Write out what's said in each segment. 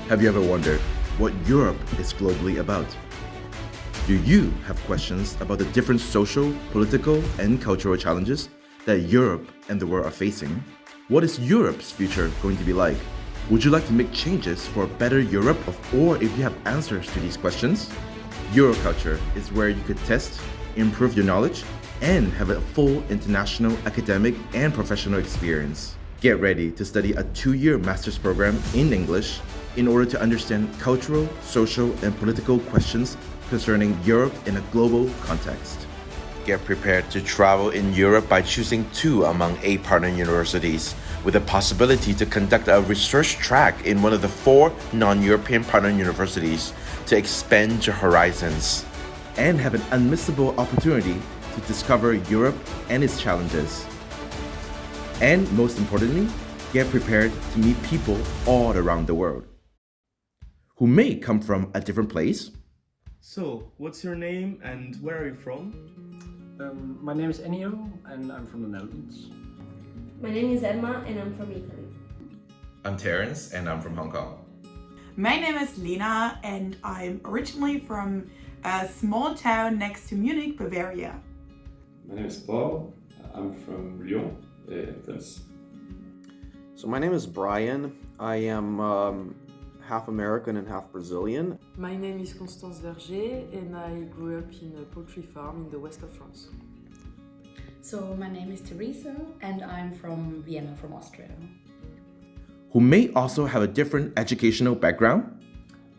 Have you ever wondered what Europe is globally about? Do you have questions about the different social, political, and cultural challenges that Europe and the world are facing? What is Europe's future going to be like? Would you like to make changes for a better Europe? Or if you have answers to these questions, Euroculture is where you could test, improve your knowledge, and have a full international academic and professional experience. Get ready to study a 2-year master's program in English in order to understand cultural, social, and political questions concerning Europe in a global context. Get prepared to travel in Europe by choosing 2 among 8 partner universities, with the possibility to conduct a research track in one of the 4 non-European partner universities to expand your horizons. And have an unmissable opportunity to discover Europe and its challenges. And most importantly, get prepared to meet people all around the world who may come from a different place. So, what's your name and where are you from? My name is Ennio and I'm from the Netherlands. My name is Emma and I'm from Italy. I'm Terrence and I'm from Hong Kong. My name is Lena and I'm originally from a small town next to Munich, Bavaria. My name is Paul. I'm from Lyon, France. So my name is Brian. I am half American and half Brazilian. My name is Constance Verger and I grew up in a poultry farm in the west of France. So my name is Teresa and I'm from Vienna, from Austria. Who may also have a different educational background.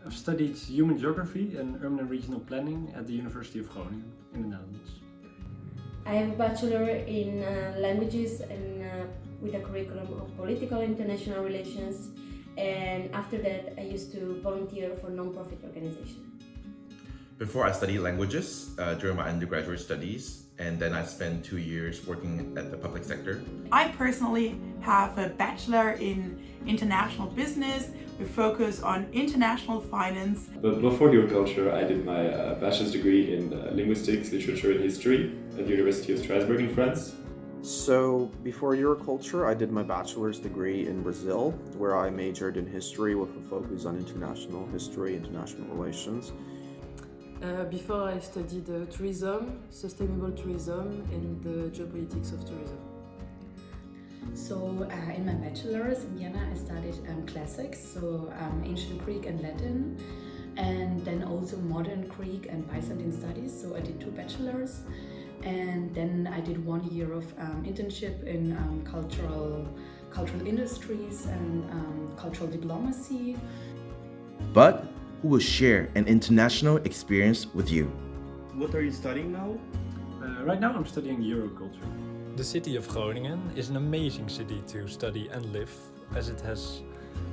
I've studied human geography and urban and regional planning at the University of Groningen in the Netherlands. I have a bachelor in languages and with a curriculum of political international relations, and after that I used to volunteer for non-profit organizations. Before I studied languages during my undergraduate studies, and then I spent 2 years working at the public sector. I personally have a bachelor in international business. We focus on international finance. But before Euroculture, I did my bachelor's degree in linguistics, literature, and history at the University of Strasbourg in France. So before Euroculture, I did my bachelor's degree in Brazil, where I majored in history with a focus on international history, international relations. Before I studied tourism, sustainable tourism, and the geopolitics of tourism. So in my bachelor's in Vienna I studied classics, so ancient Greek and Latin, and then also modern Greek and Byzantine studies, so I did 2 bachelors, and then I did 1 year of internship in cultural industries and cultural diplomacy. But who will share an international experience with you. What are you studying now? Right now I'm studying Euroculture. The city of Groningen is an amazing city to study and live, as it has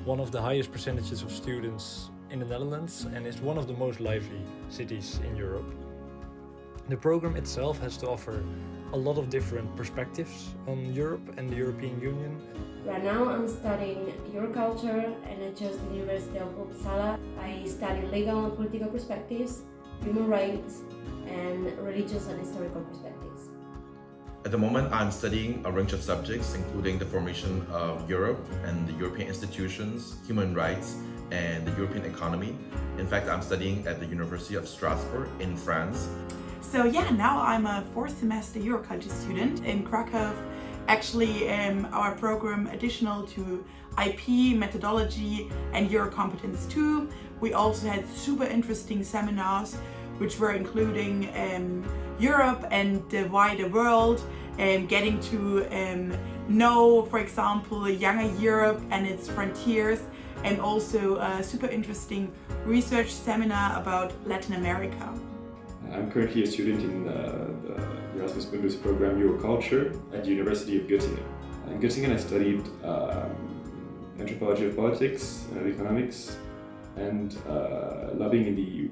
one of the highest percentages of students in the Netherlands and is one of the most lively cities in Europe. The program itself has to offer a lot of different perspectives on Europe and the European Union. Right now I'm studying Euroculture and I chose the University of Uppsala. I study legal and political perspectives, human rights, and religious and historical perspectives. At the moment, I'm studying a range of subjects, including the formation of Europe and the European institutions, human rights, and the European economy. In fact, I'm studying at the University of Strasbourg in France. So yeah, now I'm a 4th semester Euroculture student in Krakow. Actually, our program additional to IP, methodology, and Eurocompetence too. We also had super interesting seminars, which were including Europe and the wider world, getting to know, for example, younger Europe and its frontiers, and also a super interesting research seminar about Latin America. I'm currently a student in the Erasmus Mundus program Euroculture at the University of Göttingen. In Göttingen I studied anthropology of politics, economics, and lobbying in the EU.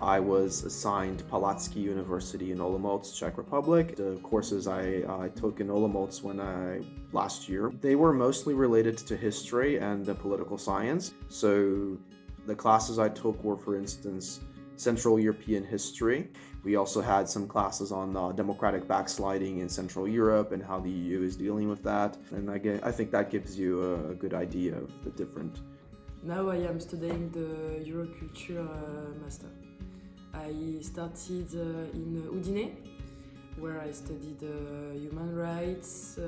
I was assigned Palacký University in Olomouc, Czech Republic. The courses I took in Olomouc last year, they were mostly related to history and political science. So the classes I took were, for instance, Central European history. We also had some classes on democratic backsliding in Central Europe and how the EU is dealing with that. And I think that gives you a good idea of the different Now I am studying the Euroculture master. I started in Udine, where I studied human rights,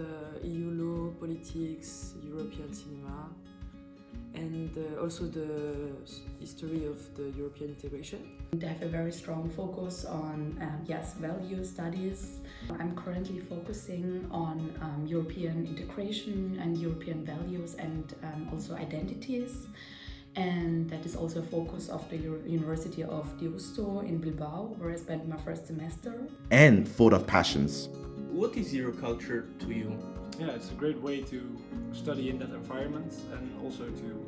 EU law, politics, European cinema, and also the history of the European integration. They have a very strong focus on value studies. I'm currently focusing on European integration and European values and also identities. And that is also a focus of the University of Deusto in Bilbao, where I spent my first semester. And full of passions. What is Euroculture to you? Yeah, it's a great way to study in that environment and also to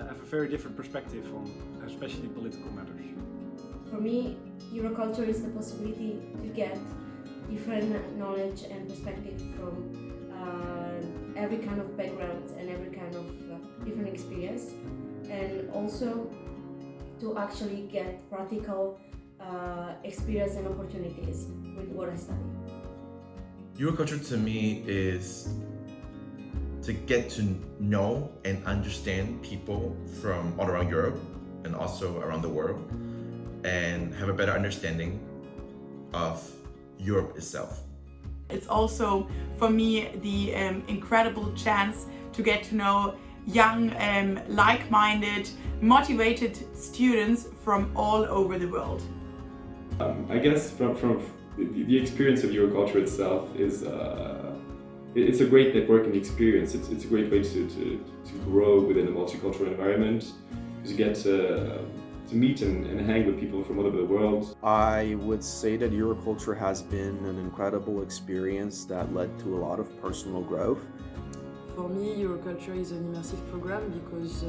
have a very different perspective on especially political matters. For me, Euroculture is the possibility to get different knowledge and perspective from every kind of background and every kind of different experience, and also to actually get practical experience and opportunities with what I study. Euroculture to me is to get to know and understand people from all around Europe and also around the world, and have a better understanding of Europe itself. It's also, for me, the incredible chance to get to know young, like-minded, motivated students from all over the world. I guess from the experience of Euroculture itself is it's a great networking experience. It's a great way to grow within a multicultural environment, because you get to meet and hang with people from all over the world. I would say that Euroculture has been an incredible experience that led to a lot of personal growth. For me, Euroculture is an immersive program because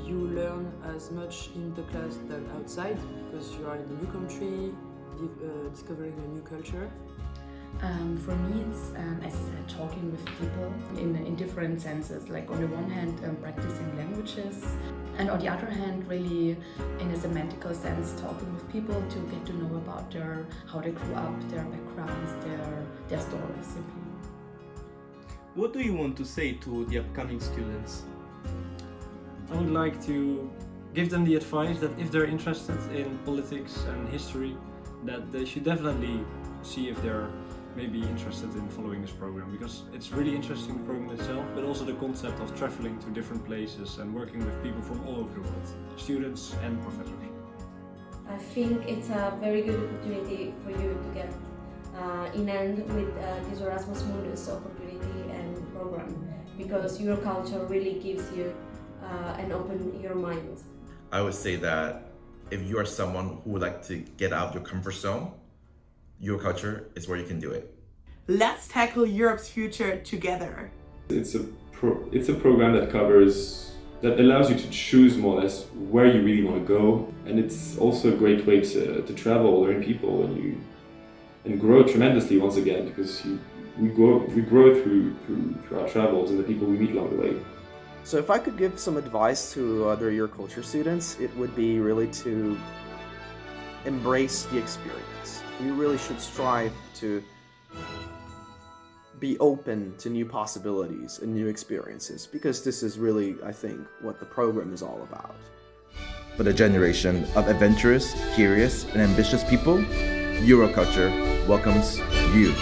you learn as much in the class than outside, because you are in a new country, discovering a new culture. For me, it's, as I said, talking with people in different senses. Like on the one hand, practicing languages, and on the other hand, really in a semantical sense, talking with people to get to know about how they grew up, their backgrounds, their stories, simply. What do you want to say to the upcoming students? I would like to give them the advice that if they're interested in politics and history, that they should definitely see if they're maybe interested in following this program, because it's really interesting, the program itself, but also the concept of traveling to different places and working with people from all over the world, students and professors. I think it's a very good opportunity for you to get in hand with this Erasmus Mundus opportunity and program, because Euroculture really gives you and open your mind. I would say that if you are someone who would like to get out of your comfort zone, Euroculture is where you can do it. Let's tackle Europe's future together. It's a program that allows you to choose more or less where you really want to go, and it's also a great way to travel, learn people, and grow tremendously once again, because we grow through our travels and the people we meet along the way. So if I could give some advice to other Euroculture students, it would be really to embrace the experience. You really should strive to be open to new possibilities and new experiences, because this is really, I think, what the program is all about. For the generation of adventurous, curious, and ambitious people, Euroculture welcomes you.